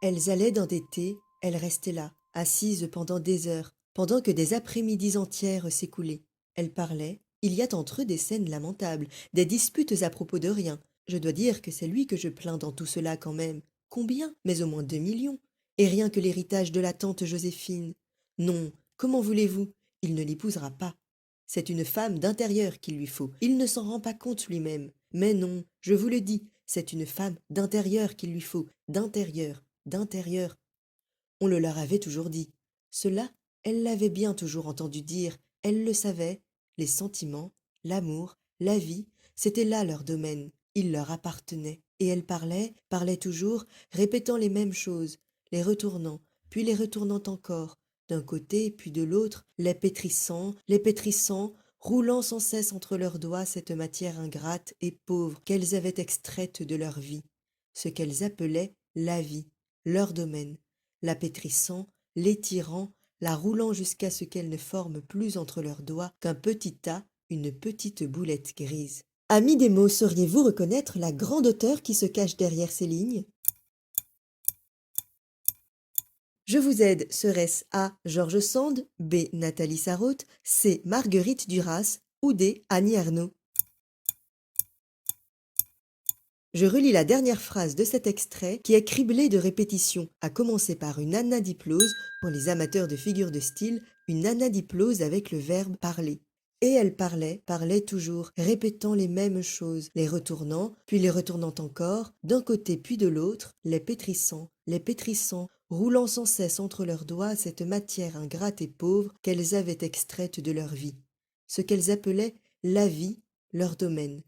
Elles allaient dans des thés, elle restait là, assise pendant des heures, pendant que des après-midis entières s'écoulaient. Elles parlaient. Il y a entre eux des scènes lamentables, des disputes à propos de rien. Je dois dire que c'est lui que je plains dans tout cela quand même. Combien? Mais au moins 2 millions. Et rien que l'héritage de la tante Joséphine. Non, comment voulez-vous? Il ne l'épousera pas. C'est une femme d'intérieur qu'il lui faut. Il ne s'en rend pas compte lui-même. Mais non, je vous le dis, c'est une femme d'intérieur qu'il lui faut. D'intérieur, d'intérieur. On le leur avait toujours dit. Cela, elle l'avait bien toujours entendu dire, elle le savait. Les sentiments, l'amour, la vie, c'était là leur domaine. Il leur appartenait. Et elle parlait, parlait toujours, répétant les mêmes choses, les retournant, puis les retournant encore, d'un côté puis de l'autre, les pétrissant, roulant sans cesse entre leurs doigts cette matière ingrate et pauvre qu'elles avaient extraite de leur vie, ce qu'elles appelaient la vie, leur domaine, la pétrissant, l'étirant, la roulant jusqu'à ce qu'elle ne forme plus entre leurs doigts qu'un petit tas, une petite boulette grise. Amis des mots, sauriez-vous reconnaître la grande auteure qui se cache derrière ces lignes? Je vous aide, serait-ce A. George Sand, B. Nathalie Sarraute, C. Marguerite Duras ou D. Annie Ernaux? Je relis la dernière phrase de cet extrait qui est criblé de répétitions, à commencer par une anadiplose, pour les amateurs de figures de style, une anadiplose avec le verbe parler. Et elle parlait, parlait toujours, répétant les mêmes choses, les retournant, puis les retournant encore, d'un côté puis de l'autre, les pétrissant, roulant sans cesse entre leurs doigts cette matière ingrate et pauvre qu'elles avaient extraite de leur vie, ce qu'elles appelaient la vie, leur domaine,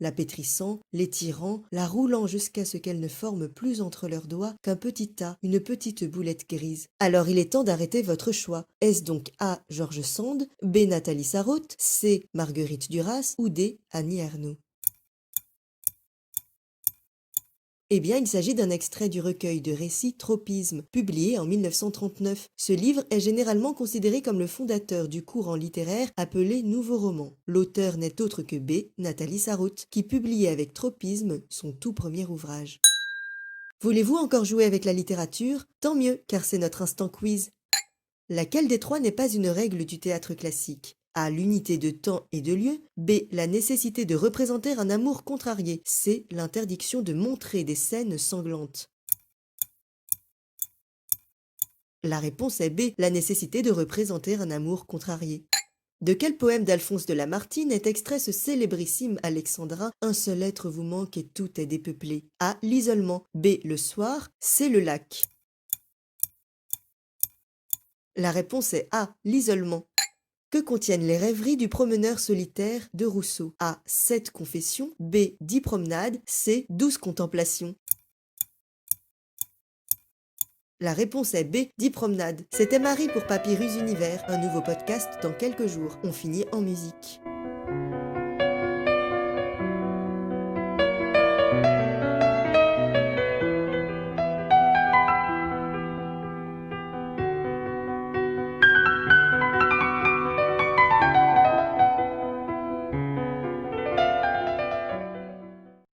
la pétrissant, l'étirant, la roulant jusqu'à ce qu'elle ne forme plus entre leurs doigts qu'un petit tas, une petite boulette grise. Alors il est temps d'arrêter votre choix. Est-ce donc A. George Sand, B. Nathalie Sarraute, C. Marguerite Duras ou D. Annie Ernaux? Eh bien, il s'agit d'un extrait du recueil de récits Tropisme, publié en 1939. Ce livre est généralement considéré comme le fondateur du courant littéraire appelé Nouveau Roman. L'auteur n'est autre que B. Nathalie Sarraute, qui publiait avec Tropisme son tout premier ouvrage. Voulez-vous encore jouer avec la littérature? Tant mieux, car c'est notre instant quiz. Laquelle des trois n'est pas une règle du théâtre classique? A. L'unité de temps et de lieu. B. La nécessité de représenter un amour contrarié. C. L'interdiction de montrer des scènes sanglantes. La réponse est B. La nécessité de représenter un amour contrarié. De quel poème d'Alphonse de Lamartine est extrait ce célébrissime alexandrin « Un seul être vous manque et tout est dépeuplé » A. L'isolement. B. Le soir. C. Le lac. La réponse est A. L'isolement. Que contiennent les rêveries du promeneur solitaire de Rousseau? A. 7 confessions. B. 10 promenades. C. 12 contemplations. La réponse est B. 10 promenades. C'était Marie pour Papyrus Univers, un nouveau podcast dans quelques jours. On finit en musique.